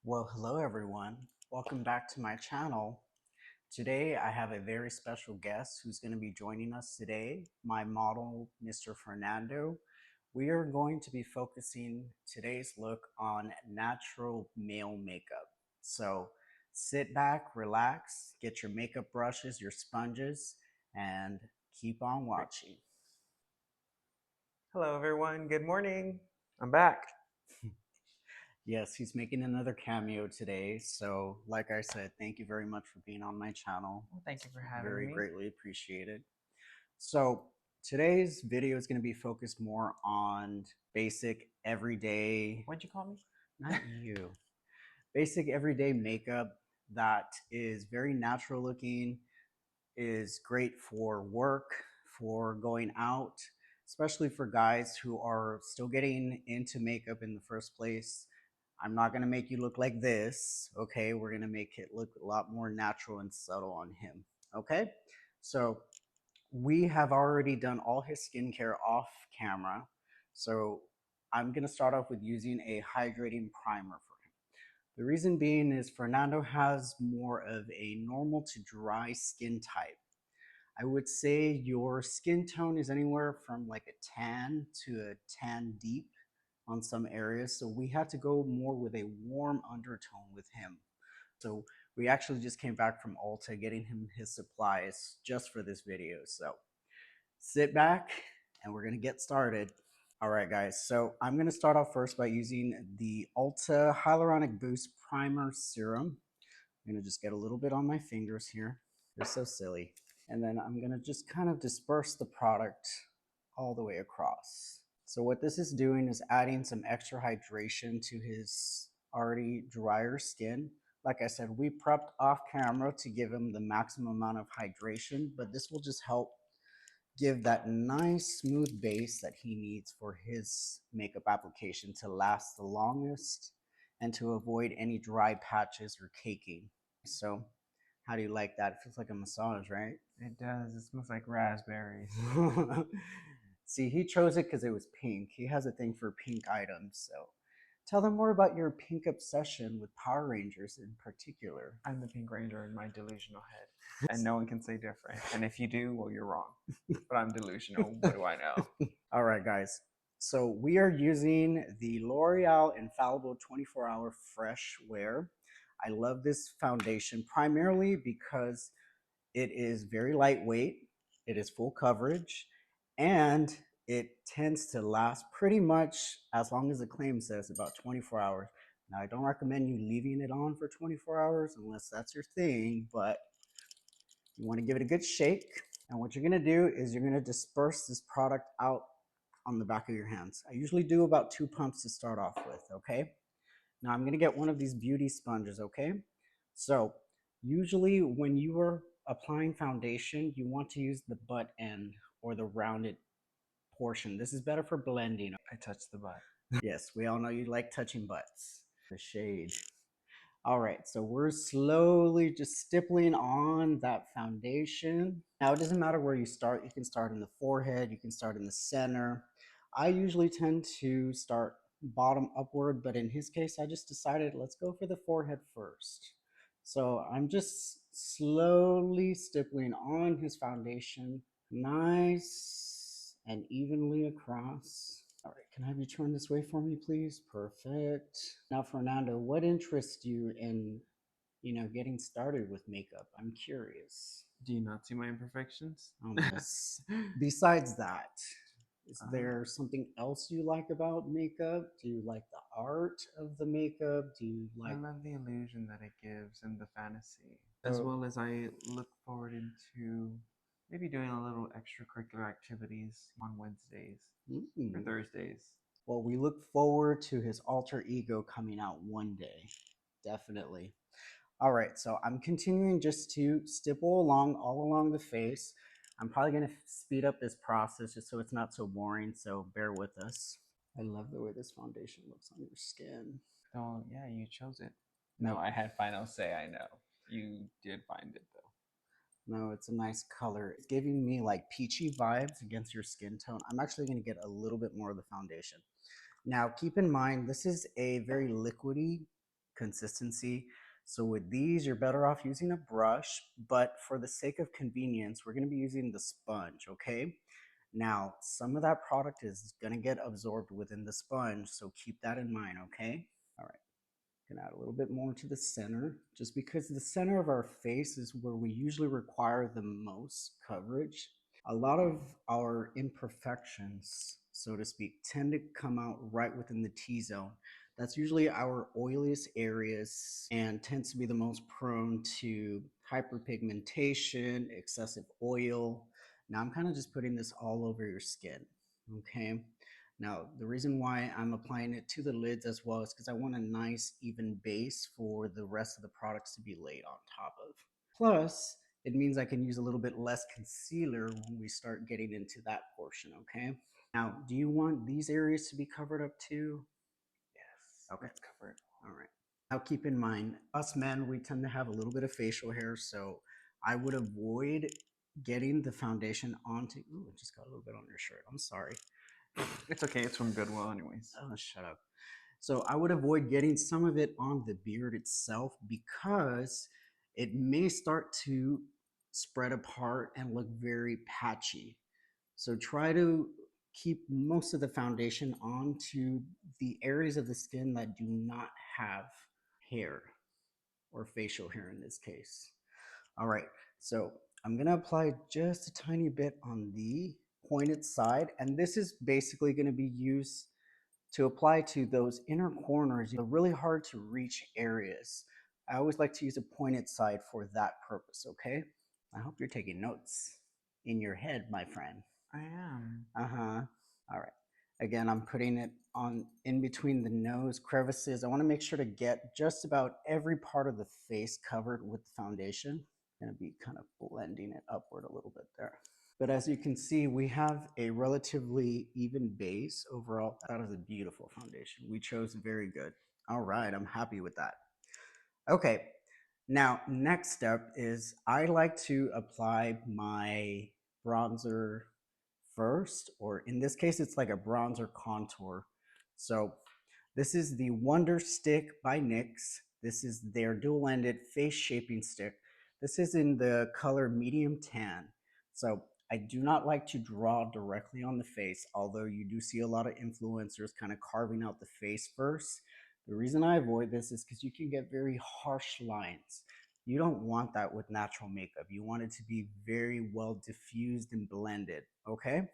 Well, hello everyone. Welcome back to my channel. Today I have a very special guest who's going to be joining us today, my model, Mr. Fernando. We are going to be focusing today's look on natural male makeup. So sit back, relax, get your makeup brushes, your sponges, and keep on watching. Hello, everyone. Good morning. I'm back. Yes, he's making another cameo today. So, like I said, thank you very much for being on my channel. Well, thank you for having Very me. greatly appreciated. So, today's video is going to be focused more on basic everyday, What'd you call me? not you, basic everyday makeup that is very natural looking, is great for work, for going out, especially for guys who are still getting into makeup in the first place. I'm not going to make you look like this, okay? We're going to make it look a lot more natural and subtle on him, okay? So, we have already done all his skincare off camera. So, I'm going to start off with using a hydrating primer for him. The reason being is Fernando has more of a normal to dry skin type. I would say your skin tone is anywhere from like a tan to a tan deep on some areas. So we had to go more with a warm undertone with him. So we actually just came back from Ulta getting him his supplies just for this video. So sit back and we're gonna get started. All right, guys. So I'm gonna start off first by using the Ulta Hyaluronic Boost Primer Serum. I'm gonna just get a little bit on my fingers here. They're so silly. And then I'm gonna just kind of disperse the product all the way across. So what this is doing is adding some extra hydration to his already drier skin. Like I said, we prepped off camera to give him the maximum amount of hydration, but this will just help give that nice smooth base that he needs for his makeup application to last the longest and to avoid any dry patches or caking. So how do you like that? It feels like a massage, right? It does. It smells like raspberries. See, he chose it because it was pink. He has a thing for pink items. So tell them more about your pink obsession with Power Rangers in particular. I'm the Pink Ranger in my delusional head, and no one can say different. And if you do, well, you're wrong. But I'm delusional. What do I know? All right, guys. So we are using the L'Oreal Infallible 24-hour Fresh Wear. I love this foundation primarily because it is very lightweight, it is full coverage, and it tends to last pretty much as long as the claim says, about 24 hours. Now, I don't recommend you leaving it on for 24 hours unless that's your thing, but you want to give it a good shake. And what you're going to do is you're going to disperse this product out on the back of your hands. I usually do about 2 pumps to start off with, okay? Now I'm gonna get one of these beauty sponges, okay? So usually when you are applying foundation, you want to use the butt end or the rounded portion. This is better for blending. I touched the butt. Yes, we all know you like touching butts. The shade. All right, so we're slowly just stippling on that foundation. Now, it doesn't matter where you start. You can start in the forehead, you can start in the center. I usually tend to start bottom upward, but in his case, I just decided let's go for the forehead first. So I'm just slowly stippling on his foundation, nice and evenly across. All right, can I have you turn this way for me, please? Perfect. Now, Fernando, what interests you in, getting started with makeup? I'm curious. Do you not see my imperfections? Besides that, is uh, there something else you like about makeup? Do you like the art of the makeup? Do you I like love the illusion that it gives and the fantasy, as so well as I look forward into maybe doing a little extracurricular activities on Wednesdays or mm. Thursdays. Well, we look forward to his alter ego coming out one day. Definitely. All right, so I'm continuing just to stipple along all along the face. I'm probably going to speed up this process just so it's not so boring, so bear with us. I love the way this foundation looks on your skin. Oh, yeah, you chose it. No, Nope. I had final say, I know. You did find it, though. No, it's a nice color. It's giving me like peachy vibes against your skin tone. I'm actually going to get a little bit more of the foundation. Now, keep in mind, this is a very liquidy consistency. So with these, you're better off using a brush, but for the sake of convenience, we're going to be using the sponge, okay? Now, some of that product is going to get absorbed within the sponge, so keep that in mind, okay? All right. Gonna add a little bit more to the center, just because the center of our face is where we usually require the most coverage. A lot of our imperfections, so to speak, tend to come out right within the T-zone. That's usually our oiliest areas and tends to be the most prone to hyperpigmentation, excessive oil. Now I'm kind of just putting this all over your skin, okay? Now, the reason why I'm applying it to the lids as well is because I want a nice even base for the rest of the products to be laid on top of. Plus, it means I can use a little bit less concealer when we start getting into that portion, okay? Now, do you want these areas to be covered up too? Yes. Okay. Let's cover it. All right. Now, keep in mind, us men, we tend to have a little bit of facial hair, so I would avoid getting the foundation onto. Ooh, it just got a little bit on your shirt. I'm sorry. It's okay. It's from Goodwill, anyways. Oh, shut up. So I would avoid getting some of it on the beard itself because it may start to spread apart and look very patchy. So try to keep most of the foundation onto the areas of the skin that do not have hair or facial hair in this case. All right, so I'm gonna apply just a tiny bit on the pointed side, and this is basically gonna be used to apply to those inner corners, the really hard to reach areas. I always like to use a pointed side for that purpose, okay? I hope you're taking notes in your head, my friend. I am. Uh-huh. All right. Again, I'm putting it on in between the nose crevices. I want to make sure to get just about every part of the face covered with the foundation. I'm going to be kind of blending it upward a little bit there. But as you can see, we have a relatively even base overall. That is a beautiful foundation. We chose very good. All right, I'm happy with that. Okay, now next step is I like to apply my bronzer first, or in this case, it's like a bronzer contour. So this is the Wonder Stick by NYX. This is their dual-ended face shaping stick. This is in the color medium tan. So I do not like to draw directly on the face, although you do see a lot of influencers kind of carving out the face first. The reason I avoid this is because you can get very harsh lines. You don't want that with natural makeup. You want it to be very well diffused and blended, okay?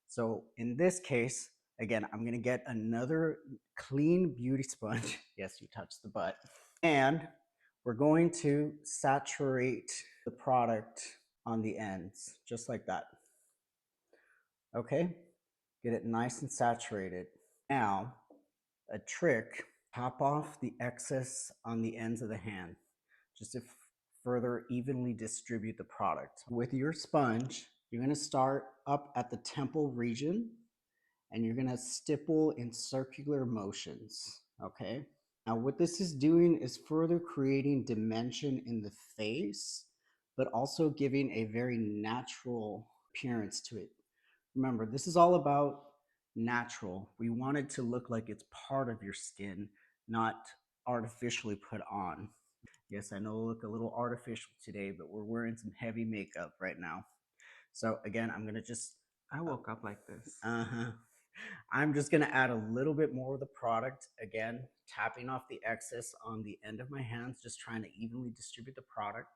So in this case, again, I'm gonna get another clean beauty sponge. Yes, you touched the butt. And we're going to saturate the product on the ends, just like that. Okay? Get it nice and saturated. Now, a trick, top off the excess on the ends of the hand, just to further evenly distribute the product. With your sponge, you're gonna start up at the temple region and you're gonna stipple in circular motions, okay? Now what this is doing is further creating dimension in the face, but also giving a very natural appearance to it. Remember, this is all about natural. We want it to look like it's part of your skin, not artificially put on. Yes, I know I look a little artificial today, but we're wearing some heavy makeup right now. So again, I'm gonna just I woke up like this. uh-huh. I'm just gonna add a little bit more of the product. Again, tapping off the excess on the end of my hands, just trying to evenly distribute the product.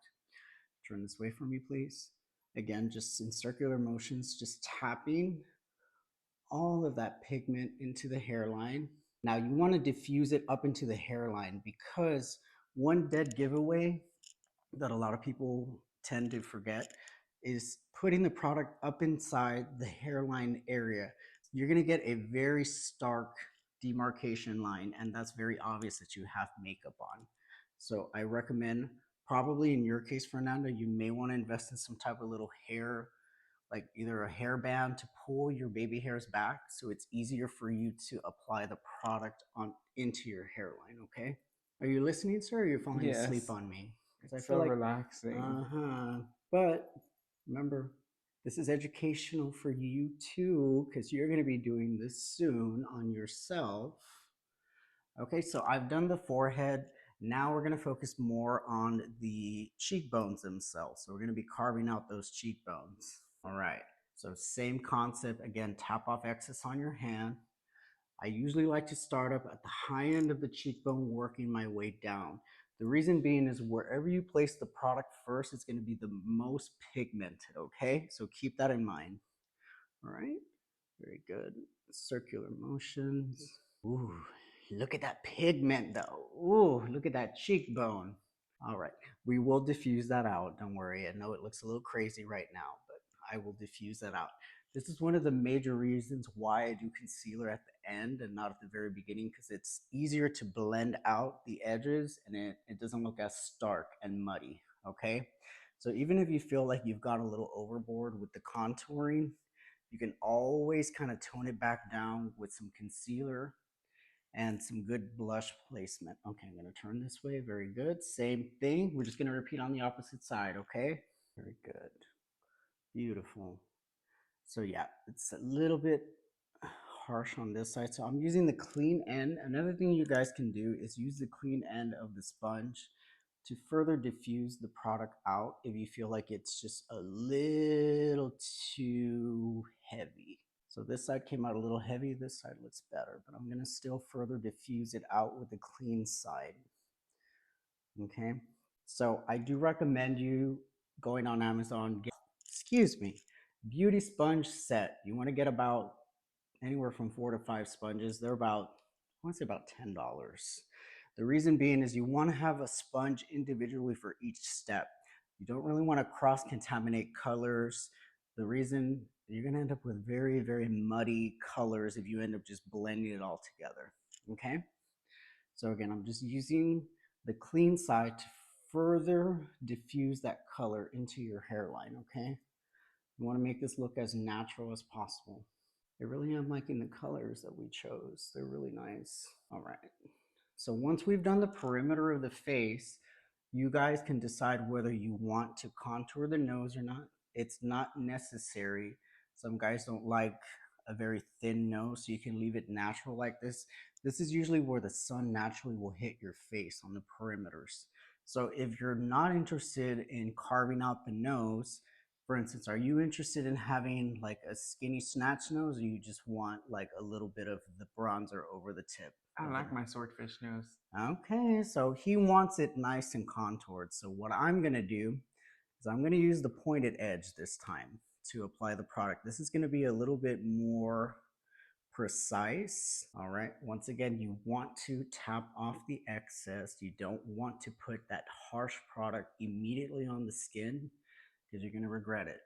Turn this way for me, please. Again, just in circular motions, just tapping all of that pigment into the hairline. Now you wanna diffuse it up into the hairline because one dead giveaway that a lot of people tend to forget is putting the product up inside the hairline area. You're going to get a very stark demarcation line, and that's very obvious that you have makeup on. So I recommend, probably in your case, Fernando, you may want to invest in some type of little hair, like either a hairband to pull your baby hairs back so it's easier for you to apply the product on into your hairline, okay? Are you listening, sir, or are you falling asleep Yes. on me? Because I It's feel so like, relaxing. but remember, this is educational for you too, because you're going to be doing this soon on yourself. Okay, so I've done the forehead. Now we're gonna focus more on the cheekbones themselves. So we're gonna be carving out those cheekbones. All right, so same concept. Again, tap off excess on your hand. I usually like to start up at the high end of the cheekbone, working my way down. The reason being is wherever you place the product first, it's gonna be the most pigmented, okay? So keep that in mind. All right, very good. Circular motions. Ooh, look at that pigment though. Ooh, look at that cheekbone. All right, we will diffuse that out. Don't worry. I know it looks a little crazy right now, but I will diffuse that out. This is one of the major reasons why I do concealer at the end and not at the very beginning, because it's easier to blend out the edges and it doesn't look as stark and muddy, okay? So even if you feel like you've gone a little overboard with the contouring, you can always kind of tone it back down with some concealer and some good blush placement. Okay, I'm gonna turn this way. Very good. Same thing. We're just gonna repeat on the opposite side, okay? Very good. Beautiful. So yeah, it's a little bit harsh on this side. So I'm using the clean end. Another thing you guys can do is use the clean end of the sponge to further diffuse the product out if you feel like it's just a little too heavy. So this side came out a little heavy, this side looks better, but I'm gonna still further diffuse it out with the clean side, okay? So I do recommend you going on Amazon, excuse me, beauty sponge set. You wanna get about anywhere from 4 to 5 sponges. They're about, I wanna say about $10. The reason being is you wanna have a sponge individually for each step. You don't really wanna cross-contaminate colors. The reason you're gonna end up with very, very muddy colors if you end up just blending it all together, okay? So again, I'm just using the clean side to further diffuse that color into your hairline, okay? You wanna make this look as natural as possible. I really am liking the colors that we chose. They're really nice. All right. So once we've done the perimeter of the face, you guys can decide whether you want to contour the nose or not. It's not necessary. Some guys don't like a very thin nose, so you can leave it natural like this. This is usually where the sun naturally will hit your face on the perimeters. So if you're not interested in carving out the nose, for instance, are you interested in having like a skinny snatch nose, or you just want like a little bit of the bronzer over the tip? I like my swordfish nose. Okay, so he wants it nice and contoured. So what I'm gonna do is I'm gonna use the pointed edge this time to apply the product. This is gonna be a little bit more precise. All right, once again, you want to tap off the excess. You don't want to put that harsh product immediately on the skin because you're gonna regret it.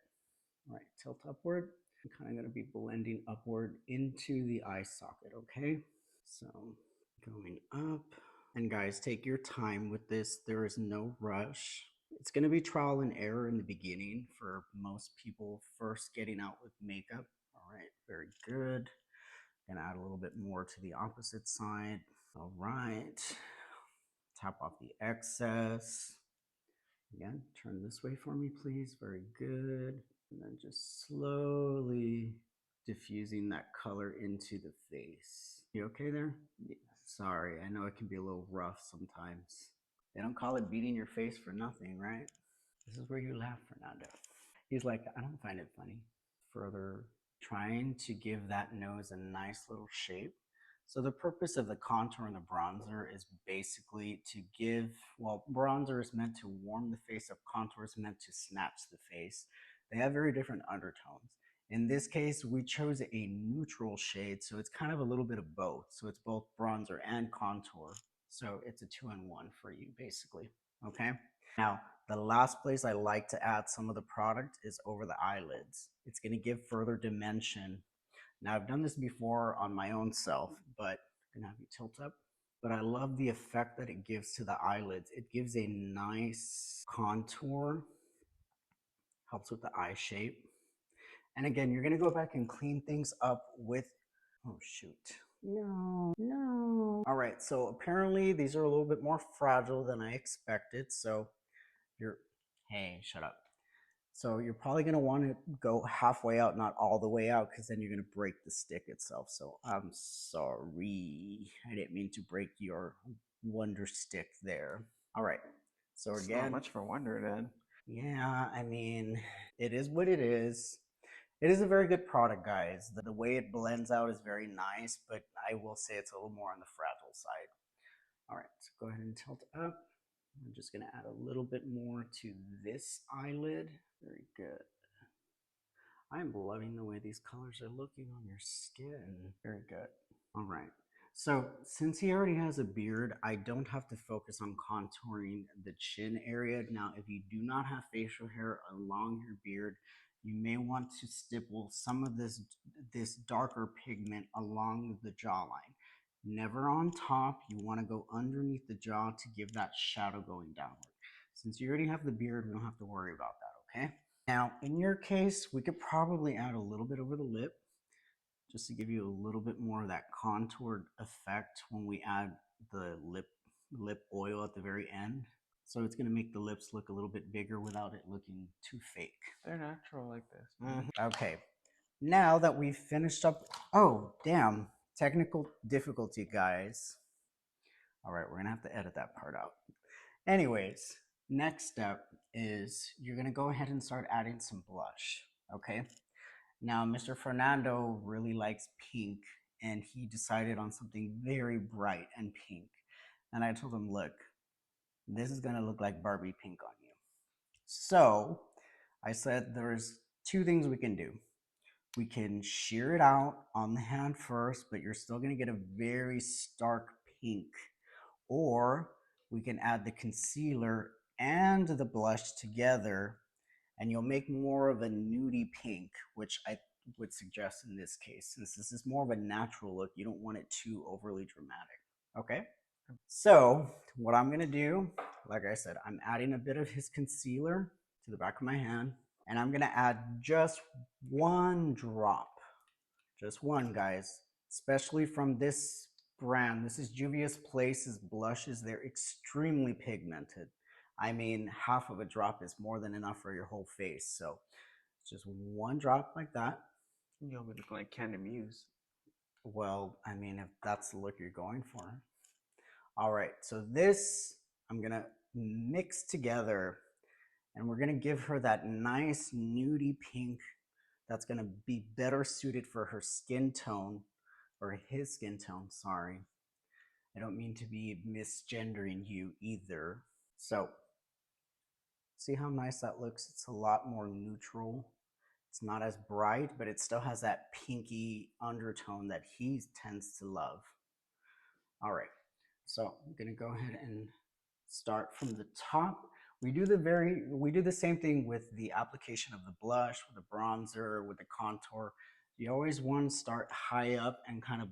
All right, tilt upward. I'm kind of gonna be blending upward into the eye socket, okay? So going up. And guys, take your time with this. There is no rush. It's going to be trial and error in the beginning for most people first getting out with makeup. All right, very good. Gonna add a little bit more to the opposite side. All right. Tap off the excess. Again, turn this way for me, please. Very good. And then just slowly diffusing that color into the face. You okay there? Yeah. Sorry, I know it can be a little rough sometimes. They don't call it beating your face for nothing, right? This is where you laugh, Fernando. He's like, I don't find it funny. Further trying to give that nose a nice little shape. So the purpose of the contour and the bronzer is basically to give, well, bronzer is meant to warm the face up, contour is meant to snatch the face. They have very different undertones. In this case, we chose a neutral shade, so it's kind of a little bit of both. So it's both bronzer and contour. So it's a 2-in-1 for you, basically, okay? Now, the last place I like to add some of the product is over the eyelids. It's gonna give further dimension. Now, I've done this before on my own self, but I'm gonna have you tilt up. But I love the effect that it gives to the eyelids. It gives a nice contour, helps with the eye shape. And again, you're gonna go back and clean things up with, oh shoot. No, no. All right, so apparently these are a little bit more fragile than I expected. So you're, hey, shut up. So you're probably going to want to go halfway out, not all the way out, because then you're going to break the stick itself. So I'm sorry. I didn't mean to break your wonder stick there. All right. So It's again, not much for wonder then. yeah, I mean, it is what it is. It is a very good product, guys. The way it blends out is very nice, but I will say it's a little more on the fragile side. All right, so go ahead and tilt up. I'm just going to add a little bit more to this eyelid. Very good. I'm loving the way these colors are looking on your skin. Very good. All right. So since he already has a beard, I don't have to focus on contouring the chin area. Now, if you do not have facial hair along your beard, you may want to stipple some of this darker pigment along the jawline. Never on top. You want to go underneath the jaw to give that shadow going downward. Since you already have the beard, we don't have to worry about that, okay? Now, in your case, we could probably add a little bit over the lip just to give you a little bit more of that contoured effect when we add the lip oil at the very end. So it's going to make the lips look a little bit bigger without it looking too fake. They're natural like this. Okay. Now that we've finished up, oh, damn, technical difficulty, guys. All right, we're going to have to edit that part out. Anyways, next step is you're going to go ahead and start adding some blush, okay? Now, Mr. Fernando really likes pink, and he decided on something very bright and pink. And I told him, look, this is going to look like Barbie pink on you. So I said there's two things we can do. We can shear it out on the hand first, but you're still going to get a very stark pink. Or we can add the concealer and the blush together, and you'll make more of a nudie pink, which I would suggest in this case. Since this is more of a natural look, you don't want it too overly dramatic. Okay? So what I'm gonna do, like I said, I'm adding a bit of his concealer to the back of my hand, and I'm gonna add just one drop. Just one, guys. Especially from this brand. This is Juvia's Place's blushes. They're extremely pigmented. I mean, half of a drop is more than enough for your whole face. So just one drop like that. You'll be looking like Candy Muse. Well, I mean, if that's the look you're going for. All right, so this I'm gonna mix together, and we're gonna give her that nice nudie pink that's gonna be better suited for her skin tone, or his skin tone, sorry. I don't mean to be misgendering you either. So, see how nice that looks? It's a lot more neutral. It's not as bright, but it still has that pinky undertone that he tends to love. All right, so I'm gonna go ahead and start from the top. We do the same thing with the application of the blush, with the bronzer, with the contour. You always want to start high up and kind of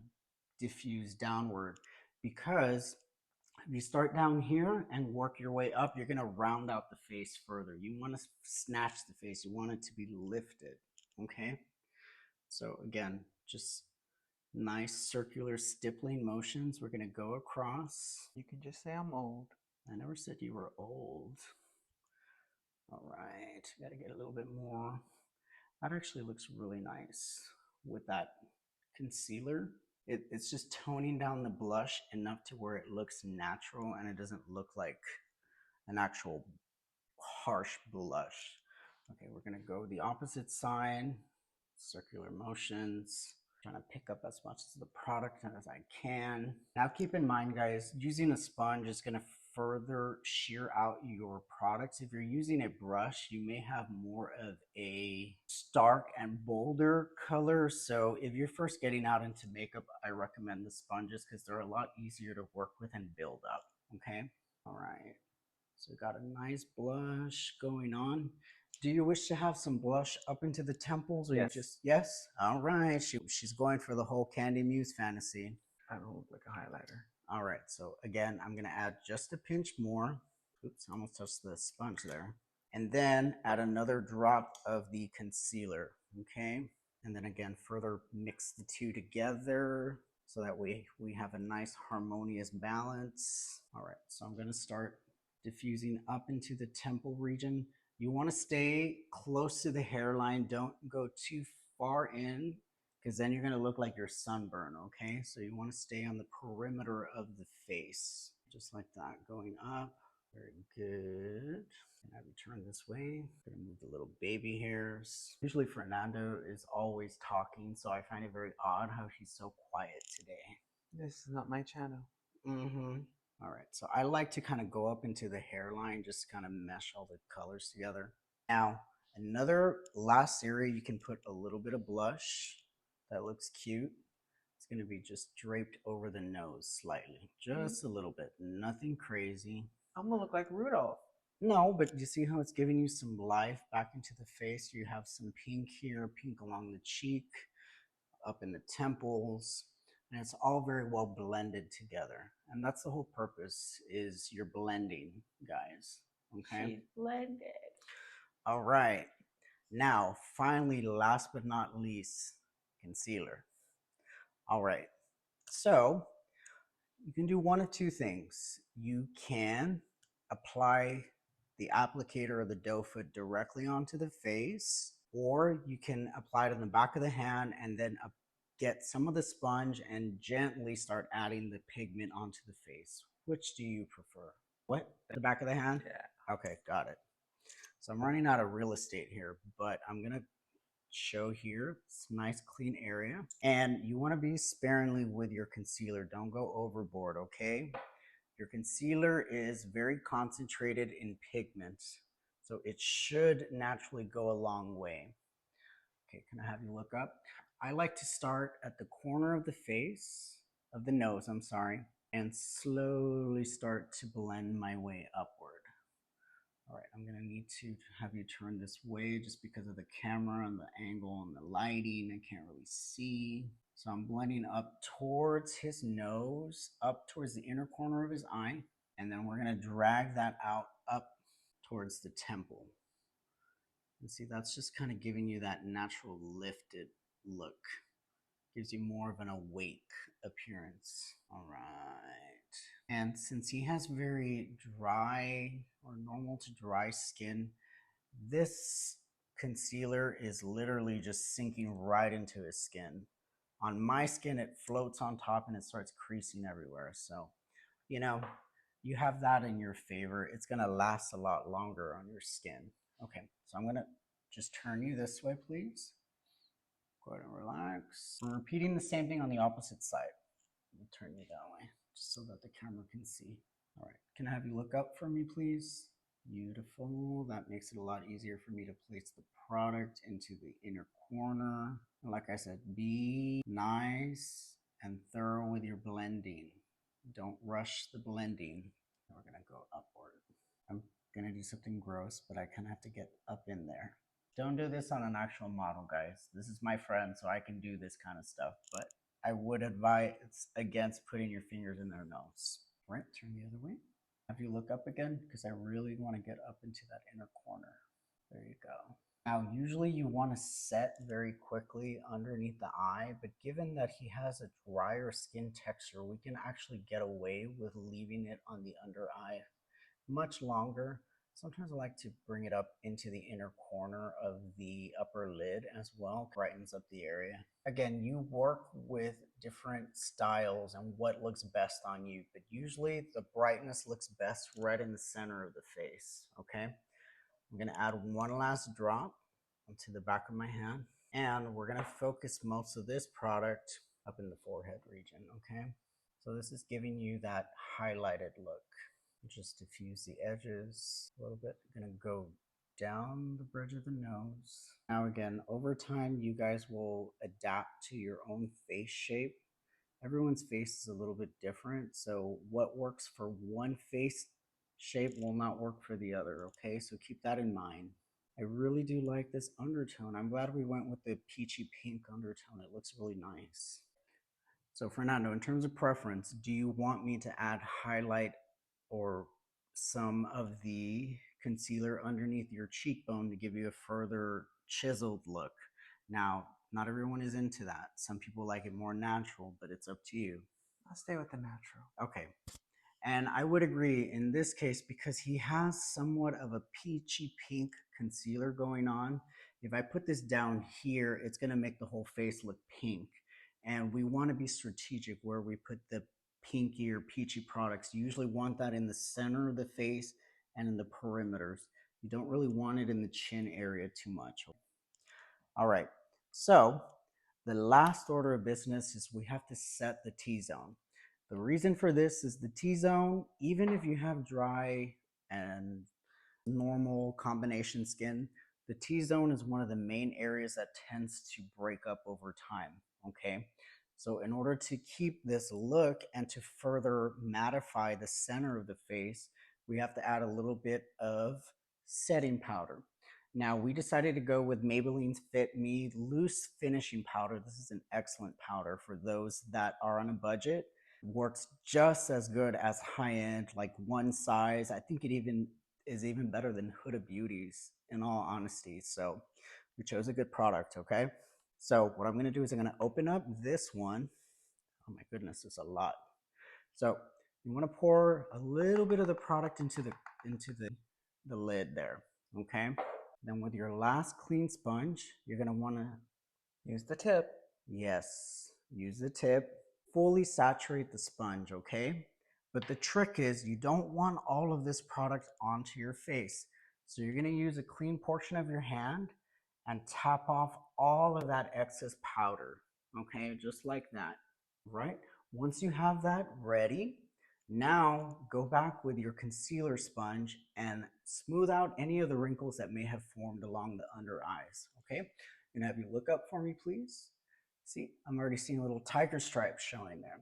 diffuse downward, because if you start down here and work your way up, you're going to round out the face further. You want to snatch the face. You want it to be lifted, okay? So again, just nice circular stippling motions. We're going to go across. You can just say I'm old. I never said you were old. All right, got to get a little bit more. That actually looks really nice with that concealer. It's just toning down the blush enough to where it looks natural and it doesn't look like an actual harsh blush. Okay, we're gonna go the opposite side, circular motions, trying to pick up as much of the product as I can. Now keep in mind, guys, using a sponge is gonna further shear out your products. If you're using a brush, you may have more of a stark and bolder color. So if you're first getting out into makeup, I recommend the sponges because they're a lot easier to work with and build up, okay? All right, so we got a nice blush going on. Do you wish to have some blush up into the temples, or Yes. you just, yes? All right, she's going for the whole Candy Muse fantasy. I don't look like a highlighter. All right, so again, I'm gonna add just a pinch more. Oops, I almost touched the sponge there. And then add another drop of the concealer, okay? And then again, further mix the two together so that we have a nice harmonious balance. All right, so I'm gonna start diffusing up into the temple region. You want to stay close to the hairline. Don't go too far in because then you're going to look like you're sunburned, okay? So you want to stay on the perimeter of the face, just like that, going up. Very good. And have you turn this way. I'm gonna move the little baby hairs. Usually Fernando is always talking, so I find it very odd how he's so quiet today. This is not my channel. Mm-hmm. All right, so I like to kind of go up into the hairline, just kind of mesh all the colors together. Now, another last area, you can put a little bit of blush. That looks cute. It's gonna be just draped over the nose slightly, just a little bit, nothing crazy. I'm gonna look like Rudolph. No, but you see how it's giving you some life back into the face? You have some pink here, pink along the cheek, up in the temples, and it's all very well blended together. And that's the whole purpose, is you're blending, guys. Okay? She's blended. All right. Now, finally, last but not least, concealer. All right. So, you can do one of two things. You can apply the applicator or the doe foot directly onto the face, or you can apply it in the back of the hand and then get some of the sponge and gently start adding the pigment onto the face. Which do you prefer? What? The back of the hand? Yeah. Okay, got it. So I'm running out of real estate here, but I'm gonna show here. It's a nice clean area. And you want to be sparingly with your concealer. Don't go overboard, okay? Your concealer is very concentrated in pigments, so it should naturally go a long way. Okay, can I have you look up? I like to start at the corner of the face, of the nose, I'm sorry, and slowly start to blend my way upward. All right, I'm gonna need to have you turn this way just because of the camera and the angle and the lighting. I can't really see. So I'm blending up towards his nose, up towards the inner corner of his eye, and then we're gonna drag that out up towards the temple. And see, that's just kind of giving you that natural lifted look. Gives you more of an awake appearance. All right. And since he has very dry or normal to dry skin, this concealer is literally just sinking right into his skin. On my skin, it floats on top and it starts creasing everywhere. So, you know, you have that in your favor. It's gonna last a lot longer on your skin. Okay, so I'm gonna just turn you this way, please. Go ahead and relax. We're repeating the same thing on the opposite side. I'll turn you that way, just so that the camera can see. All right, can I have you look up for me, please? Beautiful. That makes it a lot easier for me to place the product into the inner corner. Like I said, be nice and thorough with your blending. Don't rush the blending. We're gonna go upward. I'm gonna do something gross, but I kind of have to get up in there. Don't do this on an actual model, guys. This is my friend, so I can do this kind of stuff, but I would advise against putting your fingers in their nose. All right, turn the other way. Have you look up again, because I really want to get up into that inner corner. There you go. Now, usually you want to set very quickly underneath the eye, but given that he has a drier skin texture, we can actually get away with leaving it on the under eye much longer. Sometimes I like to bring it up into the inner corner of the upper lid as well. Brightens up the area. Again, you work with different styles and what looks best on you, but usually the brightness looks best right in the center of the face, okay? I'm gonna add one last drop onto the back of my hand, and we're gonna focus most of this product up in the forehead region, okay? So this is giving you that highlighted look. Just diffuse the edges a little bit. I'm gonna go down the bridge of the nose. Now again, over time, you guys will adapt to your own face shape. Everyone's face is a little bit different, so what works for one face shape will not work for the other, okay? So keep that in mind. I really do like this undertone. I'm glad we went with the peachy pink undertone. It looks really nice. So Fernando, in terms of preference, do you want me to add highlight or some of the concealer underneath your cheekbone to give you a further chiseled look? Now, not everyone is into that. Some people like it more natural, but it's up to you. I'll stay with the natural. Okay. And I would agree in this case because he has somewhat of a peachy pink concealer going on. If I put this down here, it's going to make the whole face look pink. And we want to be strategic where we put the pinky or peachy products. You usually want that in the center of the face and in the perimeters. You don't really want it in the chin area too much. All right, so the last order of business is we have to set the T-zone. The reason for this is the T-zone, even if you have dry and normal combination skin, the T-zone is one of the main areas that tends to break up over time, okay? So in order to keep this look and to further mattify the center of the face, we have to add a little bit of setting powder. Now we decided to go with Maybelline's Fit Me Loose Finishing Powder. This is an excellent powder for those that are on a budget. Works just as good as high-end, like one size. I think it even is even better than Huda Beauty's, in all honesty. So we chose a good product, okay? So what I'm gonna do is I'm gonna open up this one. Oh my goodness, it's a lot. So you wanna pour a little bit of the product into the lid there, okay? Then with your last clean sponge, you're gonna wanna, Use the tip. yes, use the tip, fully saturate the sponge, okay? But the trick is you don't want all of this product onto your face. So you're gonna use a clean portion of your hand and tap off all of that excess powder, okay? Just like that, right? Once you have that ready, now go back with your concealer sponge and smooth out any of the wrinkles that may have formed along the under eyes, okay? I'm gonna have you look up for me, please. See, I'm already seeing little tiger stripes showing there.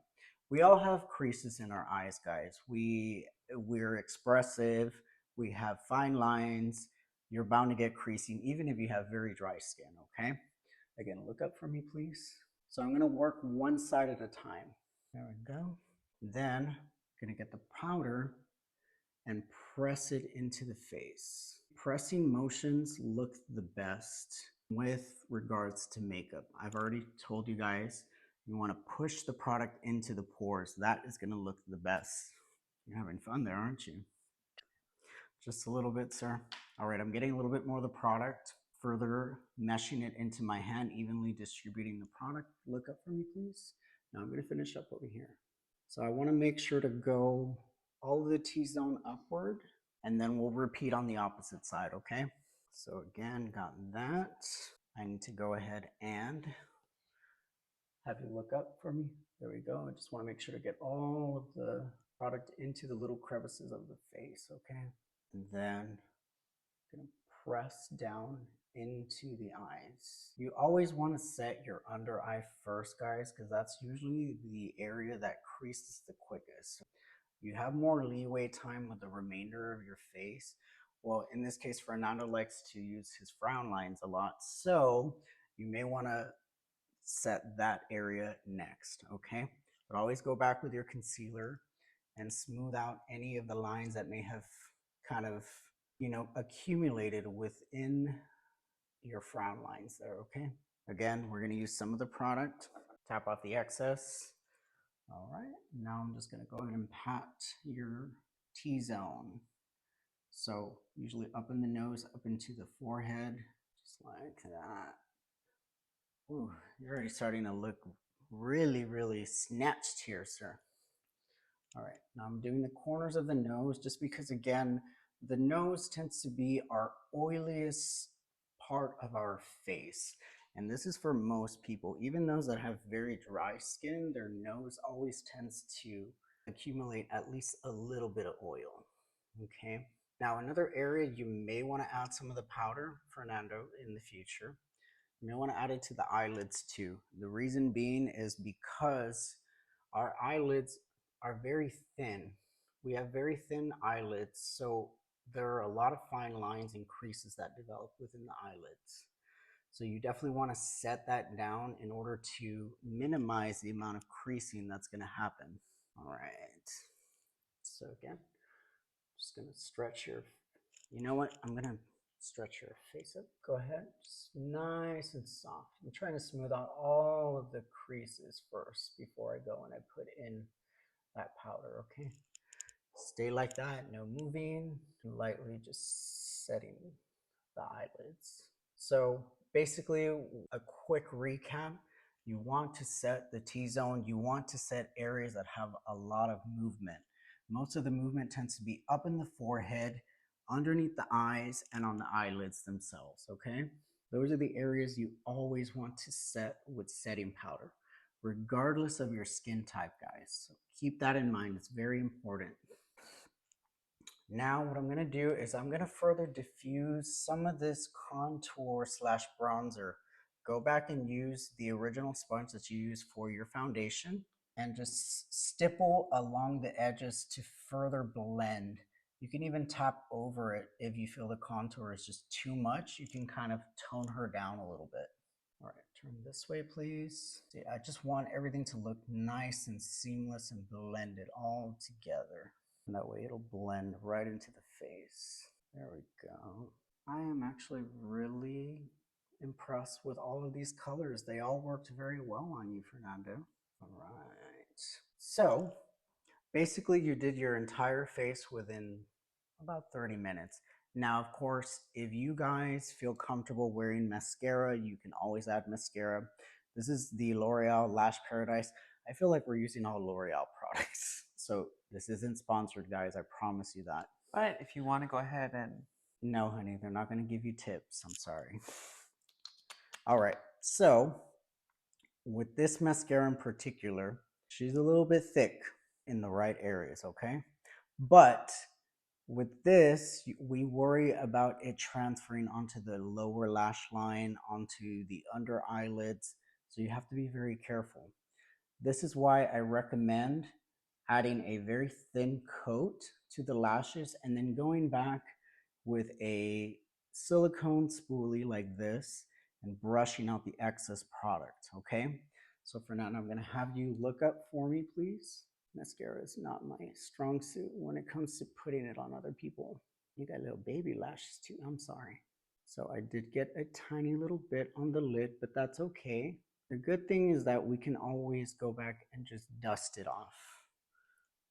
We all have creases in our eyes, guys. We're expressive, we have fine lines, you're bound to get creasing even if you have very dry skin, okay? Again, look up for me, please. So I'm gonna work one side at a time. There we go. Then I'm gonna get the powder and press it into the face. Pressing motions look the best with regards to makeup. I've already told you guys, you want to push the product into the pores. That is going to look the best. You're having fun there, aren't you? Just a little bit, sir. All right, I'm getting a little bit more of the product, further meshing it into my hand, evenly distributing the product. Look up for me, please. Now I'm going to finish up over here. So I want to make sure to go all of the T-zone upward, and then we'll repeat on the opposite side, okay? So again, got that. I need to go ahead and have you look up for me. There we go. I just want to make sure to get all of the product into the little crevices of the face, okay? And then I'm gonna press down into the eyes. You always want to set your under eye first, guys, because that's usually the area that creases the quickest. You have more leeway time with the remainder of your face. Well, in this case, Fernando likes to use his frown lines a lot, so you may want to set that area next, okay? But always go back with your concealer and smooth out any of the lines that may have kind of, accumulated within your frown lines there, okay? Again, we're gonna use some of the product, tap off the excess. All right, now I'm just gonna go ahead and pat your T-zone. So usually up in the nose, up into the forehead, just like that. Ooh, you're already starting to look really, really snatched here, sir. All right, now I'm doing the corners of the nose just because, again, the nose tends to be our oiliest part of our face. And this is for most people. Even those that have very dry skin, their nose always tends to accumulate at least a little bit of oil. Okay. Now, another area you may want to add some of the powder, Fernando, in the future. You may want to add it to the eyelids too. The reason being is because our eyelids are very thin. We have very thin eyelids, so there are a lot of fine lines and creases that develop within the eyelids. So you definitely want to set that down in order to minimize the amount of creasing that's going to happen. All right. So again, just going to stretch your, you know what? I'm going to stretch your face up. Go ahead. Just nice and soft. I'm trying to smooth out all of the creases first before I go and I put in that powder, okay? Stay like that, no moving, lightly just setting the eyelids. So basically, a quick recap. You want to set the T-zone. You want to set areas that have a lot of movement. Most of the movement tends to be up in the forehead, underneath the eyes, and on the eyelids themselves, okay? Those are the areas you always want to set with setting powder, regardless of your skin type, guys. So keep that in mind. It's very important. Now what I'm going to do is I'm going to further diffuse some of this contour slash bronzer. Go back and use the original sponge that you use for your foundation and just stipple along the edges to further blend. You can even tap over it if you feel the contour is just too much. You can kind of tone her down a little bit. All right, turn this way, please. See, I just want everything to look nice and seamless and blended all together. And that way it'll blend right into the face. There we go. I am actually really impressed with all of these colors. They all worked very well on you, Fernando. All right. So basically you did your entire face within about 30 minutes. Now, of course, if you guys feel comfortable wearing mascara, you can always add mascara. This is the L'Oreal Lash Paradise. I feel like we're using all L'Oreal products. So this isn't sponsored, guys. I promise you that. But if you want to go ahead and... No, honey, they're not going to give you tips. I'm sorry. All right. So with this mascara in particular, she's a little bit thick in the right areas, okay? But with this, we worry about it transferring onto the lower lash line, onto the under eyelids. So you have to be very careful. This is why I recommend adding a very thin coat to the lashes and then going back with a silicone spoolie like this and brushing out the excess product, okay? So for now, I'm gonna have you look up for me, please. Mascara is not my strong suit when it comes to putting it on other people. You got little baby lashes too, I'm sorry. So I did get a tiny little bit on the lid, but that's okay. The good thing is that we can always go back and just dust it off.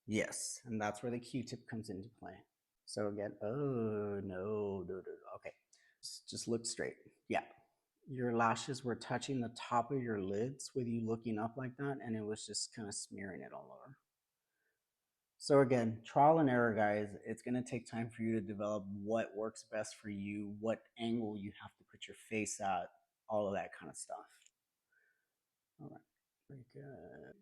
Yes, and that's where the Q-tip comes into play. So again, oh, no, okay. Just look straight. Yeah. Your lashes were touching the top of your lids with you looking up like that, and it was just kind of smearing it all over. So again, trial and error, guys. It's going to take time for you to develop what works best for you, what angle you have to put your face at, all of that kind of stuff. All right, very good.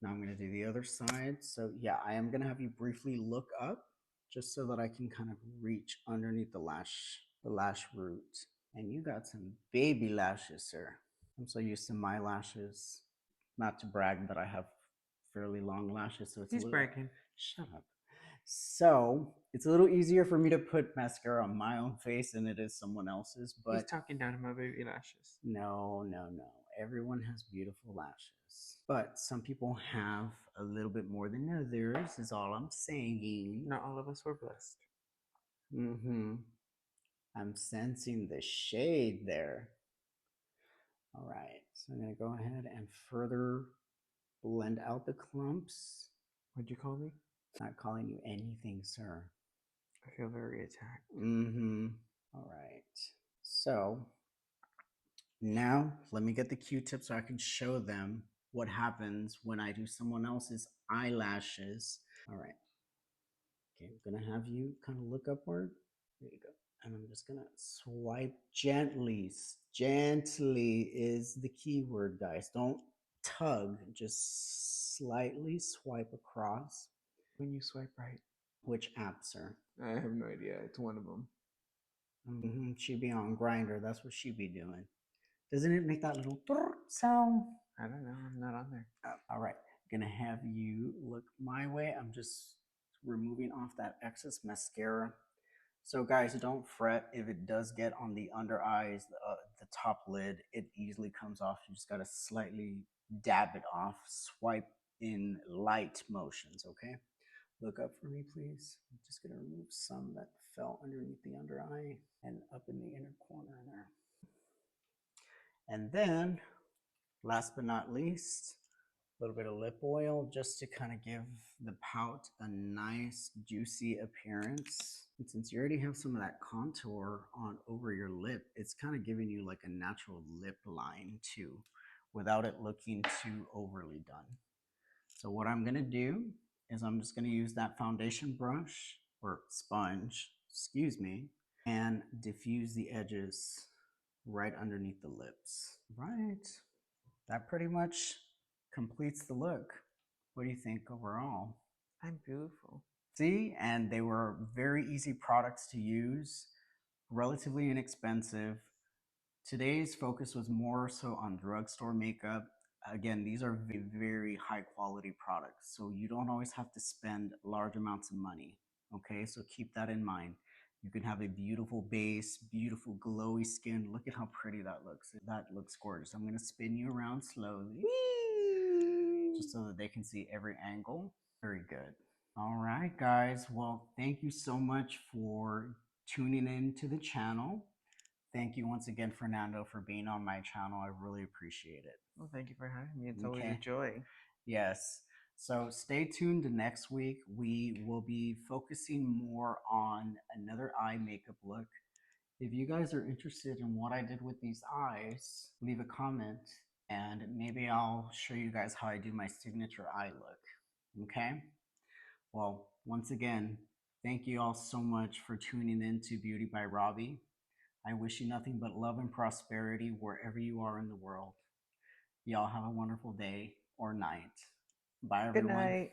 Now I'm going to do the other side. So yeah, I am going to have you briefly look up just so that I can kind of reach underneath the lash root. And you got some baby lashes, sir. I'm so used to my lashes. Not to brag, but I have fairly long lashes, so it's He's a little... bragging. Shut up. So it's a little easier for me to put mascara on my own face than it is someone else's. But he's talking down to my baby lashes. No. Everyone has beautiful lashes, but some people have a little bit more than others. Is all I'm saying. Not all of us were blessed. I'm sensing the shade there. All right, so I'm gonna go ahead and further blend out the clumps. What'd you call me? Not calling you anything, sir. I feel very attacked. All right. So now let me get the Q-tip so I can show them what happens when I do someone else's eyelashes. All right. Okay, I'm gonna have you kind of look upward. There you go. And I'm just gonna swipe gently. Gently is the key word, guys. Don't tug, just slightly swipe across. When you swipe right. Which app, sir? I have no idea. It's one of them. She be on Grindr. That's what she be doing. Doesn't it make that little sound? I don't know. I'm not on there. All right. Gonna have you look my way. I'm just removing off that excess mascara. So guys, don't fret if it does get on the under eyes, the top lid. It easily comes off. You just gotta slightly dab it off. Swipe in light motions, okay? Look up for me, please. I'm just gonna remove some that fell underneath the under eye and up in the inner corner there. And then, last but not least, little bit of lip oil just to kind of give the pout a nice juicy appearance. And since you already have some of that contour on over your lip, it's kind of giving you like a natural lip line too, without it looking too overly done. So what I'm gonna do is I'm just gonna use that foundation brush or sponge, excuse me, and diffuse the edges right underneath the lips. Right, that pretty much completes the look. What do you think overall? I'm beautiful. See, and they were very easy products to use, relatively inexpensive. Today's focus was more so on drugstore makeup. Again, these are very high quality products, so you don't always have to spend large amounts of money. Okay, so keep that in mind. You can have a beautiful base, beautiful glowy skin. Look at how pretty that looks. That looks gorgeous. I'm gonna spin you around slowly, just so that they can see every angle. Very good. All right, guys. Well, thank you so much for tuning in to the channel. Thank you once again, Fernando, for being on my channel. I really appreciate it. Well, thank you for having me. It's always a Okay. joy. Yes. So stay tuned next week. We will be focusing more on another eye makeup look. If you guys are interested in what I did with these eyes, leave a comment and maybe I'll show you guys how I do my signature eye look. Okay? Well, once again, thank you all so much for tuning in to Beauty by Robbie. I wish you nothing but love and prosperity wherever you are in the world. Y'all have a wonderful day or night. Bye, Good everyone. night.